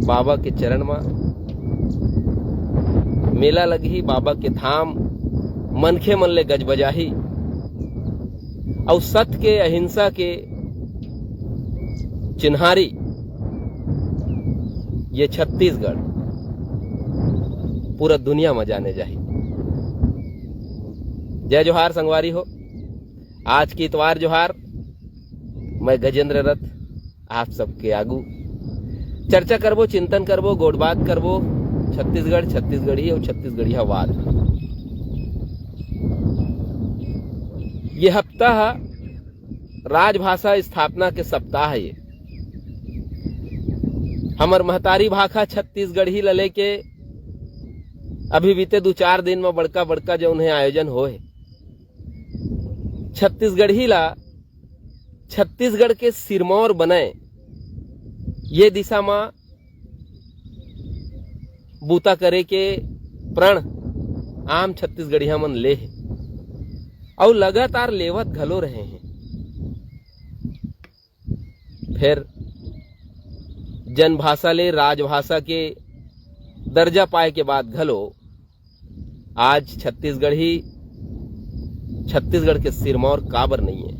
बाबा के चरण में मेला लगही, बाबा के धाम मनखे मन ले गज बजाही और सत्य के अहिंसा के चिन्हारी ये छत्तीसगढ़ पूरा दुनिया में जाने जाही। जय जोहार संगवारी हो। आज की इतवार जोहार। मैं गजेंद्र रथ आप सबके आगू चर्चा करबो, चिंतन करबो, गोडबात करबो छत्तीसगढ़, छत्तीसगढ़ी और छत्तीसगढ़िया वाद। ये हफ्ता राजभाषा स्थापना के सप्ताह है। ये हमर महतारी भाषा छत्तीसगढ़ी ल लेके अभी बीते 2-4 दिन में बड़का बड़का जो उन्हें आयोजन होए। छत्तीसगढ़ी ला छत्तीसगढ़ के सिरमौर बने ये दिशा में बूता करे के प्रण आम छत्तीसगढ़िया मन ले है और लगातार लेवत घलो रहे हैं। फिर जनभाषा ले राजभाषा के दर्जा पाए के बाद घलो आज छत्तीसगढ़ के सिरमौर काबर नहीं है।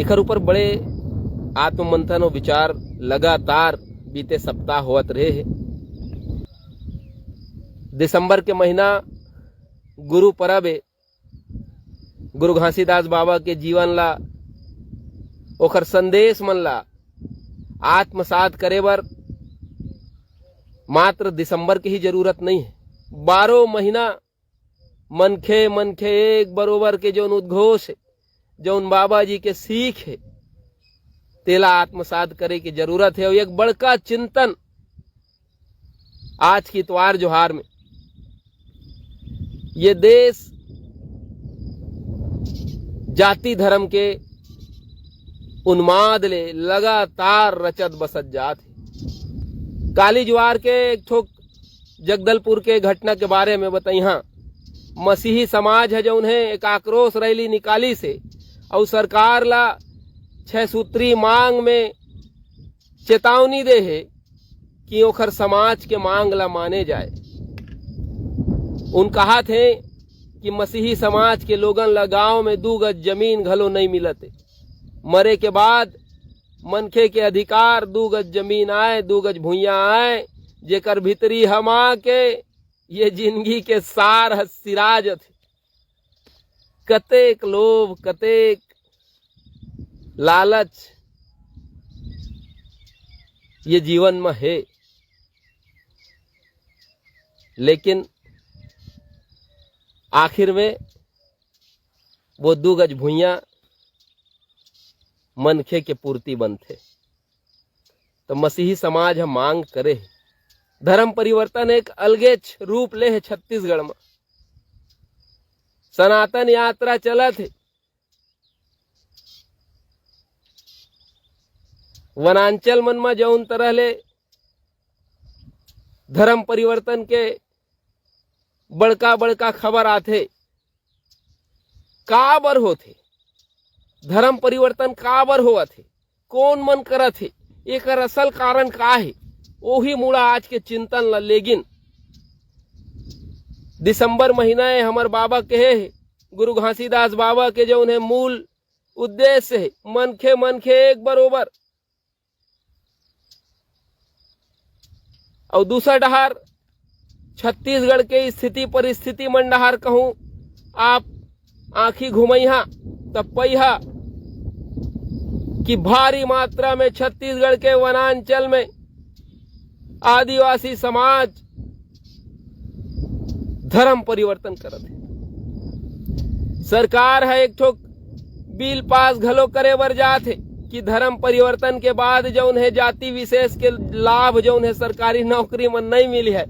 इखर ऊपर बड़े आत्ममंथन और विचार लगातार बीते सप्ताह होत रहे है। दिसंबर के महीना गुरु परब है। गुरु घासीदास बाबा के जीवन ला, ओखर संदेश मन ला आत्मसात करे बर मात्र दिसंबर की ही जरूरत नहीं है। 12 महीना मनखे मनखे एक बरोबर के जो उद्घोष है, जो उन बाबा जी के सीख है, तेला आत्मसात करे की जरूरत है। और एक बड़का चिंतन आज की इतवार जोहार में ये देश जाति धर्म के उन्माद ले लगातार रचत बसत जात है। काली ज्वार के एक ठोक जगदलपुर के घटना के बारे में बताई। हाँ, मसीही समाज है जो उन्हें एक आक्रोश रैली निकाली से और सरकार ला 6 सूत्री मांग में चेतावनी दे है कि ओखर समाज के मांग ला माने जाए। उन कहा थे कि मसीही समाज के लोगन ला गांव में 2 गज जमीन घलो नहीं मिलते। मरे के बाद मनखे के अधिकार 2 गज जमीन आए, 2 गज भुइया आए, जेकर भीतरी हमा के ये जिंदगी के सार सिराज थे। कतेक लोभ, कतेक लालच ये जीवन में है, लेकिन आखिर में वो 2 गज भुइया मनखे के पूर्ति बनते। तो मसीही समाज हम मांग करे धर्म परिवर्तन एक अलगेच रूप ले है। छत्तीसगढ़ में सनातन यात्रा चलत है। वनांचल मन में जौन तरह ले धर्म परिवर्तन के बड़का बड़का खबर आथे, काबर होथे धर्म परिवर्तन, काबर होवत है, कौन मन करत है, एक असल कारण का है, ओही मुड़ा आज के चिंतन ला। लेकिन दिसंबर महीना है, हमार बाबा कहे है, गुरु घासीदास बाबा के जो उन्हें मूल उद्देश्य है मनखे मनखे एक बरोबर। और दूसरा डहार छत्तीसगढ़ के स्थिति परिस्थिति मन डहार कहूं आप आंखी घुमैहा तब पहिया कि भारी मात्रा में छत्तीसगढ़ के वनांचल में आदिवासी समाज धर्म परिवर्तन करत है। सरकार है एक ठोक बिल पास घलो करे बर जात है कि धर्म परिवर्तन के बाद जो उन्हें जाति विशेष के लाभ जो उन्हें सरकारी नौकरी में नहीं मिली है।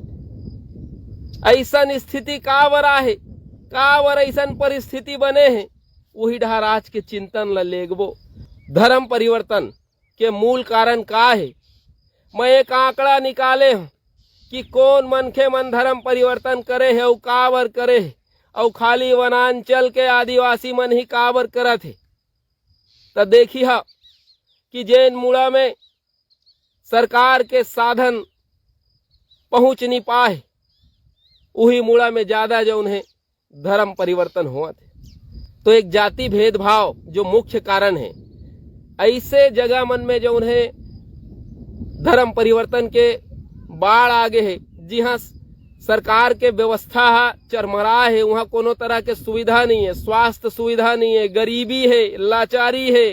ऐसा स्थिति काबर आहे, काबर ऐसा परिस्थिति बने हैं, वही ढार आज के चिंतन ला लेगबो। धर्म परिवर्तन के मूल कारण का है। मैं एक आंकड़ा निकाले हूं कि कौन मनखे मन धर्म परिवर्तन करे है और काबर करे है, और खाली वनांचल के आदिवासी मन ही काबर करत है। तो देखी हा कि जैन मुड़ा में सरकार के साधन पहुंच नहीं पाए, उही मुड़ा में ज्यादा जो उन्हें धर्म परिवर्तन हुआ थे। तो एक जाति भेदभाव जो मुख्य कारण है, ऐसे जगह मन में जो उन्हें धर्म परिवर्तन के बाढ़ आगे है, जी हाँ, सरकार के व्यवस्था चरमरा है, वहां कोनो तरह के सुविधा नहीं है, स्वास्थ्य सुविधा नहीं है, गरीबी है, लाचारी है,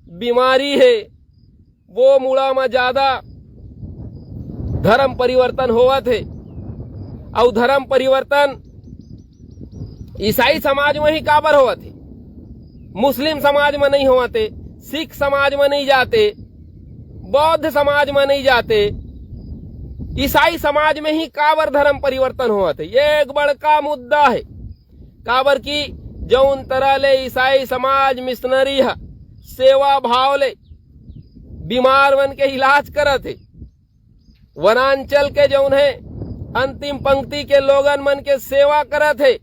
बीमारी है, वो मुड़ा में ज्यादा धर्म परिवर्तन हुआ थे। और धर्म परिवर्तन ईसाई समाज में ही काबर हुआ थे, मुस्लिम समाज में नहीं हुआ थे, सिख समाज में नहीं जाते, बौद्ध समाज में नहीं जाते, ईसाई समाज में ही काबर धर्म परिवर्तन हुआ थे। ये एक बड़का मुद्दा है। काबर की जौन तरह ले ईसाई समाज मिशनरी है, सेवा भाव ले बीमार मन के इलाज करत है, वनांचल के जौन है अंतिम पंक्ति के लोगन मन के सेवा करत है,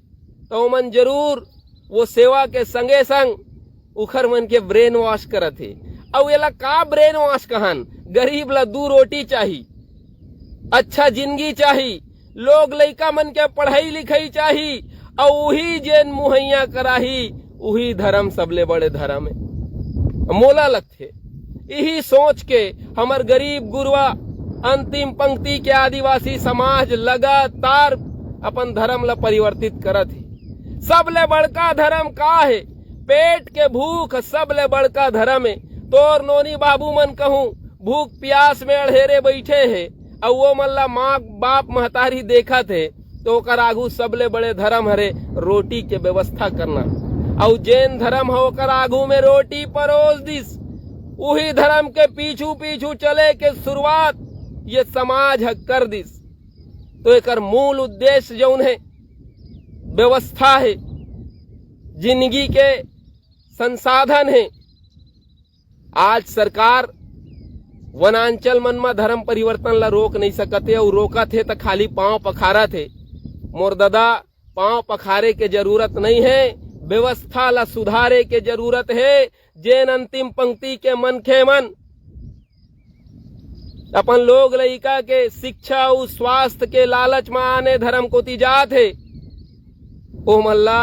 तो मन जरूर वो सेवा के संगे संग उखर मन के ब्रेन वॉश करत है। और एला का ब्रेन वॉश कहन, गरीब ला 2 रोटी चाहिए, अच्छा जिंदगी चाहिए, लोग लइका मन के पढ़ाई लिखाई चाहिए, और वही जेन मुहैया कराही वही धर्म सबले बड़े धर्म है। मोला लगथे यही सोच के हमर गरीब गुरुआ अंतिम पंक्ति के आदिवासी समाज लगातार अपन धर्म ला परिवर्तित करत है। सबले बड़का धर्म का है? पेट के भूख सबले बड़का धर्म है। तोर नोनी बाबू मन कहूं भूख प्यास में अढ़ेरे बैठे है, और वो मन ला माँ बाप महतारी देखा थे, तो ओकर आगू सबले बड़े धर्म हरे रोटी के व्यवस्था करना। और जैन धर्म हो ओकर आगू में रोटी परोस दिस, वही धर्म के पीछू पीछू चले के शुरुआत ये समाज कर दिस। तो एकर मूल उद्देश्य जो उन्हें व्यवस्था है, जिंदगी के संसाधन है। आज सरकार वनांचल मन में धर्म परिवर्तन ला रोक नहीं सकते, और रोका थे तो खाली पांव पखारा थे। मोर दादा, पांव पखारे के जरूरत नहीं है, व्यवस्था ला सुधारे के जरूरत है। जैन अंतिम पंक्ति के मनखे मन अपन लोग लइका के शिक्षा और स्वास्थ्य के लालच में आने धर्म को तीजात है, ओ मल्ला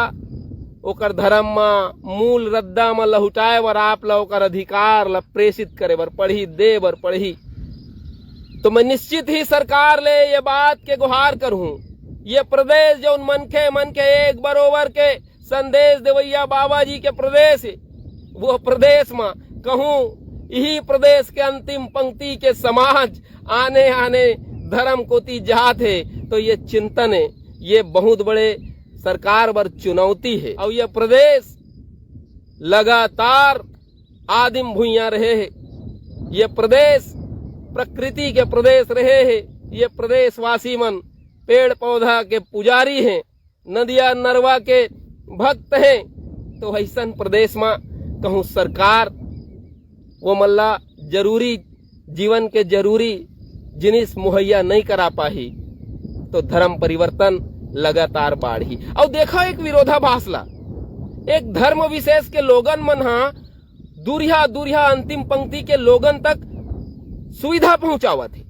ओकर धर्म में मूल रद्दा में लहुटाए बर आप ला ओकर अधिकार ला प्रेषित करे बर पढ़ी, दे बर पढ़ी। तो मैं निश्चित ही सरकार ले ये बात के गुहार करूं, ये प्रदेश जो मन के एक बरोबर के संदेश देवैया बाबा जी के प्रदेश है, वो प्रदेश में कहूं यही प्रदेश के अंतिम पंक्ति के समाज आने आने धर्म को तीजात है। तो ये चिंतन है, ये बहुत बड़े सरकार बर चुनौती है। और यह प्रदेश लगातार आदिम भूइया रहे है, ये प्रदेश प्रकृति के प्रदेश रहे है, ये प्रदेशवासी मन पेड़ पौधा के पुजारी हैं, नदिया नरवा के भक्त हैं। तो ऐसा प्रदेश में कहूँ सरकार वो मल्ला जरूरी जीवन के जरूरी जिनिस मुहैया नहीं करा पाही, तो धर्म परिवर्तन लगातार बाढ़ी। और देखो एक विरोधाभास ला, एक धर्म विशेष के लोगन मन हा दूरिया दूरिया अंतिम पंक्ति के लोगन तक सुविधा पहुंचावा थे,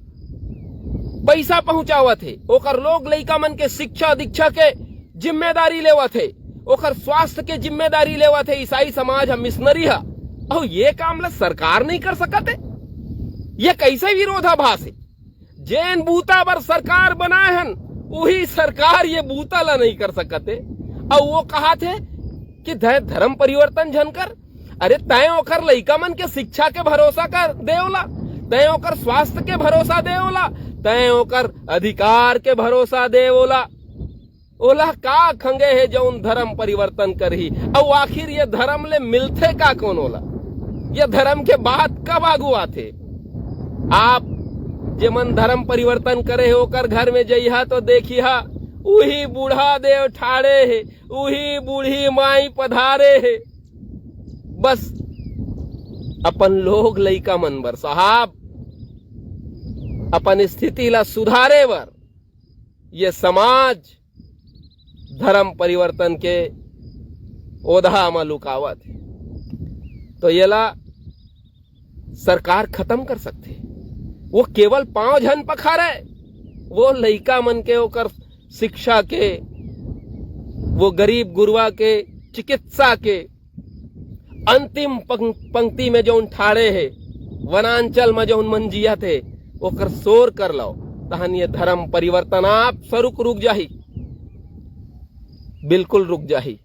पैसा पहुंचावा थे, ओकर लोग लइका मन के शिक्षा दीक्षा के जिम्मेदारी लेवा थे, ओकर स्वास्थ्य के जिम्मेदारी लेवा थे। ईसाई समाज हम मिशनरी है, और ये काम ला सरकार नहीं कर सकते। ये कैसे विरोधाभास है? जैन बूता बर सरकार बनाए हन, वही सरकार ये बूता ला नहीं कर सकते। और वो कहा थे कि धर्म परिवर्तन झनकर, अरे तय ओकर लइका मन के शिक्षा के भरोसा कर देवला, तय ओकर स्वास्थ्य के भरोसा देवला, तय ओकर अधिकार के भरोसा देवला। ओला का खंगे है जौन धर्म परिवर्तन करही। और आखिर ये धर्म ले मिलथे का कौन ओला? ये धर्म के बाद कब आगू आथे? आप जे मन धर्म परिवर्तन करे होकर घर में जइहा तो देखिहा उही बूढ़ा देव ठाड़े है, उही बूढ़ी माई पधारे है। बस अपन लोग लइका मन बर साहब अपन स्थिति ला सुधारे बर ये समाज धर्म परिवर्तन के ओधा में लुकावत है। तो ये ला सरकार खत्म कर सकते, वो केवल 5 जन पखारे, वो लइका मन के ओकर शिक्षा के, वो गरीब गुरुआ के चिकित्सा के अंतिम पंक्ति में जो ठाड़े है, वनांचल में जो मन जिया थे, ओकर शोर कर लो, तहन ये धर्म परिवर्तन आप स्वरूप रुक जाही, बिल्कुल रुक जाही।